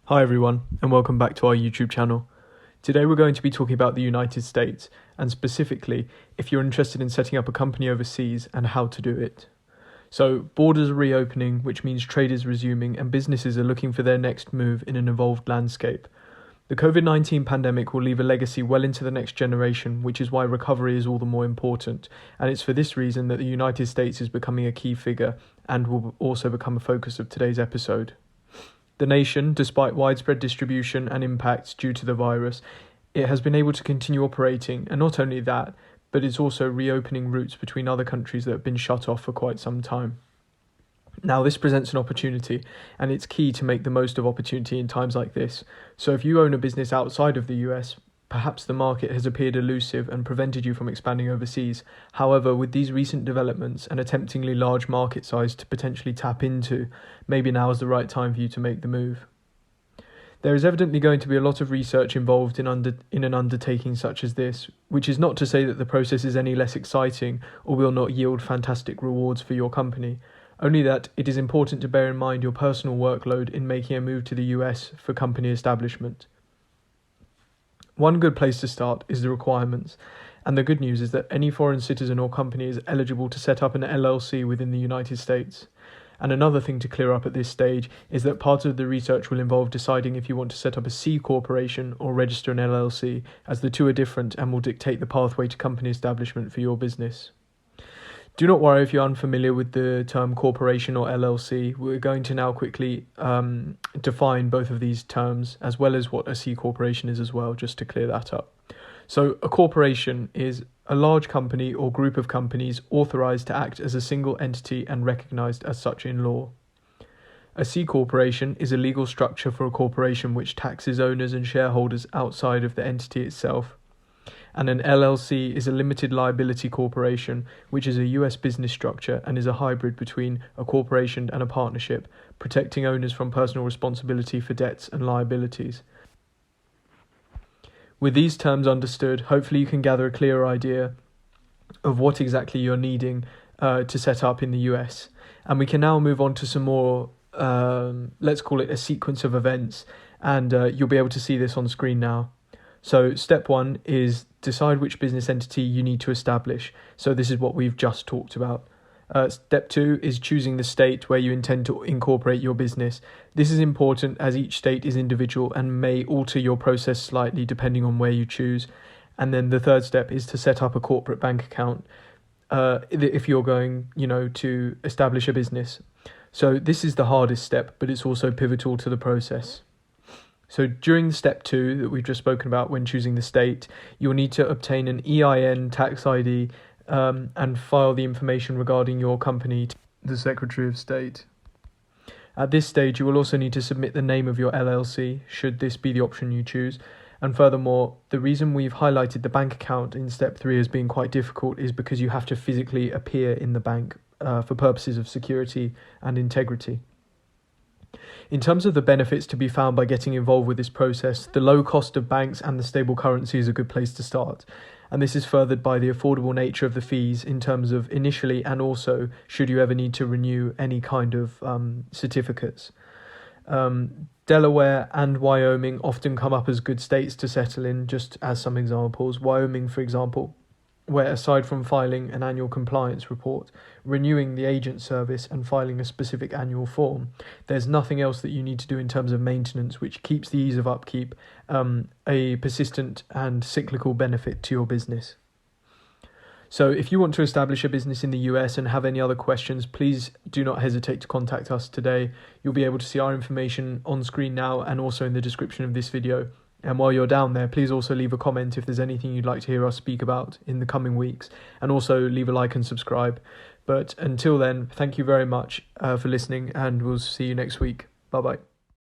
Hi everyone, and welcome back to our YouTube channel. Today we're going to be talking about the United States, and specifically if you're interested in setting up a company overseas and how to do it. So, borders are reopening, which means trade is resuming and businesses are looking for their next move in an evolved landscape. The COVID-19 pandemic will leave a legacy well into the next generation, which is why recovery is all the more important, and it's for this reason that the United States is becoming a key figure and will also become a focus of today's episode. The nation, despite widespread distribution and impacts due to the virus, it has been able to continue operating, and not only that, but it's also reopening routes between other countries that have been shut off for quite some time. Now, this presents an opportunity, and it's key to make the most of opportunity in times like this. So if you own a business outside of the US, perhaps the market has appeared elusive and prevented you from expanding overseas. However, with these recent developments and a temptingly large market size to potentially tap into, maybe now is the right time for you to make the move. There is evidently going to be a lot of research involved in an undertaking such as this, which is not to say that the process is any less exciting or will not yield fantastic rewards for your company, only that it is important to bear in mind your personal workload in making a move to the US for company establishment. One good place to start is the requirements, and the good news is that any foreign citizen or company is eligible to set up an LLC within the United States. And another thing to clear up at this stage is that part of the research will involve deciding if you want to set up a C corporation or register an LLC, as the two are different and will dictate the pathway to company establishment for your business. Do not worry if you're unfamiliar with the term corporation or LLC. We're going to now quickly define both of these terms, as well as what a C corporation is as well, just to clear that up. So a corporation is a large company or group of companies authorized to act as a single entity and recognized as such in law. A C corporation is a legal structure for a corporation which taxes owners and shareholders outside of the entity itself. And an LLC is a limited liability corporation, which is a US business structure and is a hybrid between a corporation and a partnership, protecting owners from personal responsibility for debts and liabilities. With these terms understood, hopefully you can gather a clearer idea of what exactly you're needing to set up in the US. And we can now move on to some more, let's call it a sequence of events, and you'll be able to see this on screen now. So step one is decide which business entity you need to establish. So this is what we've just talked about. Step two is choosing the state where you intend to incorporate your business. This is important as each state is individual and may alter your process slightly depending on where you choose. And then the third step is to set up a corporate bank account if you're going, to establish a business. So this is the hardest step, but it's also pivotal to the process. So during step two that we've just spoken about when choosing the state, you'll need to obtain an EIN tax ID and file the information regarding your company to the Secretary of State. At this stage, you will also need to submit the name of your LLC, should this be the option you choose. And furthermore, the reason we've highlighted the bank account in step 3 as being quite difficult is because you have to physically appear in the bank for purposes of security and integrity. In terms of the benefits to be found by getting involved with this process, the low cost of banks and the stable currency is a good place to start. And this is furthered by the affordable nature of the fees in terms of initially and also should you ever need to renew any kind of certificates. Delaware and Wyoming often come up as good states to settle in, just as some examples. Wyoming, for example, where aside from filing an annual compliance report, renewing the agent service and filing a specific annual form, there's nothing else that you need to do in terms of maintenance, which keeps the ease of upkeep a persistent and cyclical benefit to your business. So if you want to establish a business in the US and have any other questions, please do not hesitate to contact us today. You'll be able to see our information on screen now and also in the description of this video. And while you're down there, please also leave a comment if there's anything you'd like to hear us speak about in the coming weeks, and also leave a like and subscribe. But until then, thank you very much for listening, and we'll see you next week. Bye-bye.